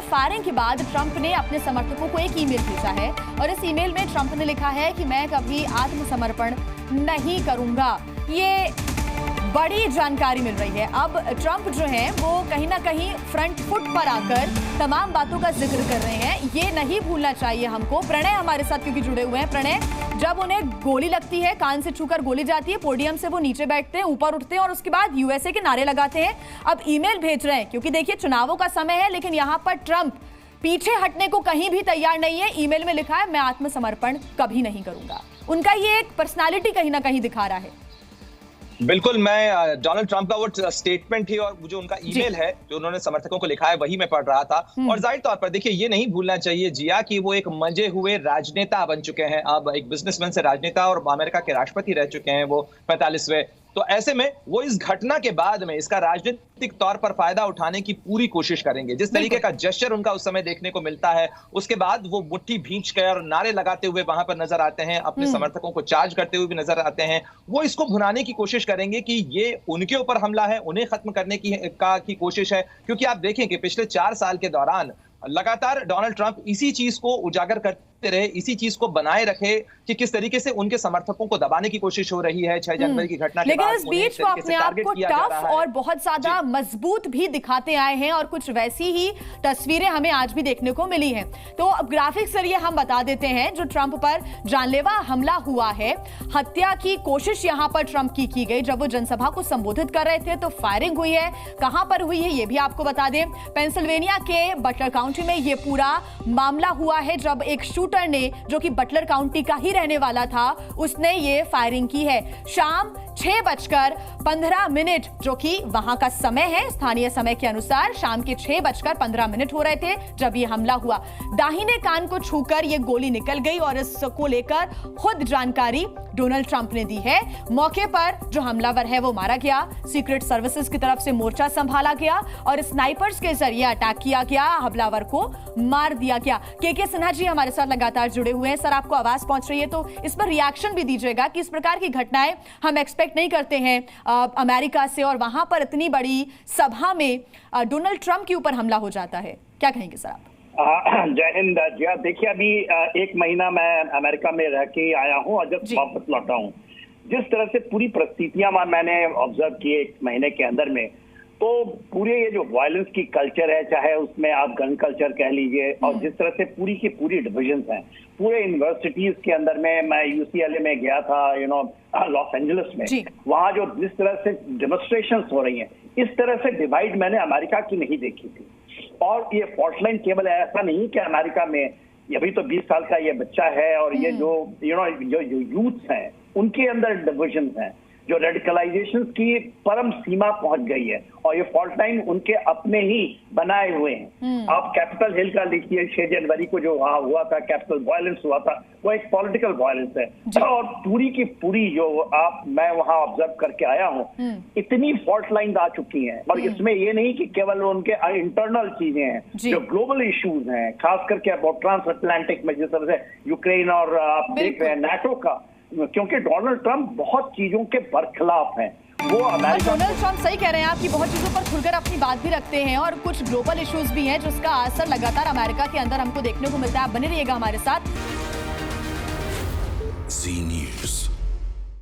Firing के बाद Trump ने अपने समर्थकों को एक ईमेल भेजा है और इस ईमेल में ट्रंप ने लिखा है कि मैं कभी आत्मसमर्पण नहीं करूंगा। ये बड़ी जानकारी मिल रही है। अब ट्रंप जो हैं वो कहीं ना कहीं फ्रंट फुट पर आकर तमाम बातों का जिक्र कर रहे हैं। ये नहीं भूलना चाहिए हमको। प्रणय हमारे साथ क्योंकि जुड़े हुए हैं। प्रणय, जब उन्हें गोली लगती है, कान से छूकर गोली जाती है, पोडियम से वो नीचे बैठते हैं, ऊपर उठते हैं और उसके बाद यूएसए के नारे लगाते हैं। अब ईमेल भेज रहे हैं क्योंकि देखिए चुनावों का समय है, लेकिन यहाँ पर ट्रंप पीछे हटने को कहीं भी तैयार नहीं है। ईमेल में लिखा है मैं आत्मसमर्पण कभी नहीं करूंगा। उनका ये एक पर्सनालिटी कहीं ना कहीं दिखा रहा है। बिल्कुल, मैं डोनाल्ड ट्रंप का वो स्टेटमेंट ही और जो उनका ईमेल है जो उन्होंने समर्थकों को लिखा है वही मैं पढ़ रहा था। और जाहिर तौर पर देखिए ये नहीं भूलना चाहिए जिया कि वो एक मंजे हुए राजनेता बन चुके हैं। अब एक बिजनेसमैन से राजनेता और अमेरिका के राष्ट्रपति रह चुके हैं वो 45वें। तो ऐसे में वो इस घटना के बाद में इसका राजनीतिक तौर पर फायदा उठाने की पूरी कोशिश करेंगे। जिस तरीके का जेस्चर उनका उस समय देखने को मिलता है, उसके बाद वो मुट्ठी भींच कर और नारे लगाते हुए वहां पर नजर आते हैं, अपने समर्थकों को चार्ज करते हुए भी नजर आते हैं। वो इसको भुनाने की कोशिश करेंगे कि ये उनके ऊपर हमला है, उन्हें खत्म करने की कोशिश है। क्योंकि आप देखें कि पिछले 4 साल के दौरान लगातार डोनाल्ड ट्रंप इसी चीज को उजागर करते रहे, इसी चीज को बनाए रखे कि किस तरीके से उनके समर्थकों को दबाने की कोशिश हो रही है 6 जनवरी की घटना के बाद। लेकिन इस बीच वो अपने आप को टफ और बहुत ज्यादा मजबूत भी दिखाते आए हैं और कुछ वैसी ही तस्वीरें हमें आज भी देखने को मिली हैं। तो अब ग्राफिक्स जरिए हम बता देते हैं जो ट्रंप पर जानलेवा हमला हुआ है, हत्या की कोशिश यहां पर ट्रंप की गई। जब वो जनसभा को संबोधित कर रहे थे तो फायरिंग हुई है। कहां पर हुई है ये भी आपको बता दें। पेंसिल्वेनिया के बटलर काउंटी में ये पूरा मामला हुआ है जब एक शूटर ने, जो कि बटलर काउंटी का ही रहने वाला था, उसने ये फायरिंग की है। शाम 6:15 जो कि वहां का समय है, स्थानीय समय के अनुसार शाम के 6:15 हो रहे थे जब ये हमला हुआ। दाहिने कान को छूकर ये गोली निकल गई और इसको लेकर खुद जानकारी डोनाल्ड ट्रंप ने दी है। मौके पर जो हमलावर है वो मारा गया, सीक्रेट सर्विसेज की तरफ से मोर्चा संभाला गया और स्नाइपर्स के जरिए अटैक किया गया, हमलावर को मार दिया गया। के सिन्हा जी हमारे साथ लगातार जुड़े हुए हैं। सर, आपको आवाज पहुंच रही है तो इस पर रिएक्शन भी दीजिएगा कि इस प्रकार की घटनाएं हम एक्सपेक्ट नहीं करते हैं अमेरिका से, और वहां पर इतनी बड़ी सभा में डोनाल्ड ट्रंप के ऊपर हमला हो जाता है। क्या कहेंगे सर आप? जय हिंद जी। देखिए अभी 1 महीना मैं अमेरिका में रह के आया हूँ और जब वापस लौटा हूँ, जिस तरह से पूरी परिस्थितियां मैंने ऑब्जर्व की 1 महीने के अंदर में, तो पूरे ये जो वायलेंस की कल्चर है, चाहे उसमें आप गन कल्चर कह लीजिए, और जिस तरह से पूरी की पूरी डिविजन्स हैं पूरे यूनिवर्सिटीज के अंदर में। मैं UCLA में गया था, लॉस एंजलिस में, वहां जो जिस तरह से डेमोन्स्ट्रेशंस हो रही हैं, इस तरह से डिवाइड मैंने अमेरिका की नहीं देखी थी। और ये फॉल्ट लाइन केवल ऐसा नहीं कि अमेरिका में अभी तो 20 साल का ये बच्चा है और ये जो जो यूथ हैं उनके अंदर डिविजन हैं, जो रेडिकलाइजेशन की परम सीमा पहुंच गई है, और ये फॉल्ट लाइन उनके अपने ही बनाए हुए हैं। आप कैपिटल हिल का देखिए, 6 जनवरी को जो वहां हुआ था, कैपिटल वायलेंस हुआ था, वो एक पॉलिटिकल वायलेंस है। और पूरी की पूरी जो मैं वहां ऑब्जर्व करके आया हूँ, इतनी फॉल्ट लाइन आ चुकी हैं। और इसमें ये नहीं कि केवल उनके इंटरनल चीजें हैं, जो ग्लोबल इश्यूज हैं, खास करके ट्रांस अटलांटिक में, जिस तरह से यूक्रेन और आप देख रहे हैं नाटो का, क्योंकि डोनाल्ड ट्रंप बहुत चीजों के बरखिलाफ हैं। वो अमेरिका, डोनाल्ड ट्रंप सही कह रहे हैं आपकी, बहुत चीजों पर खुलकर अपनी बात भी रखते हैं और कुछ ग्लोबल इश्यूज भी हैं जिसका असर लगातार अमेरिका के अंदर हमको देखने को मिलता है। आप बने रहिएगा हमारे साथ।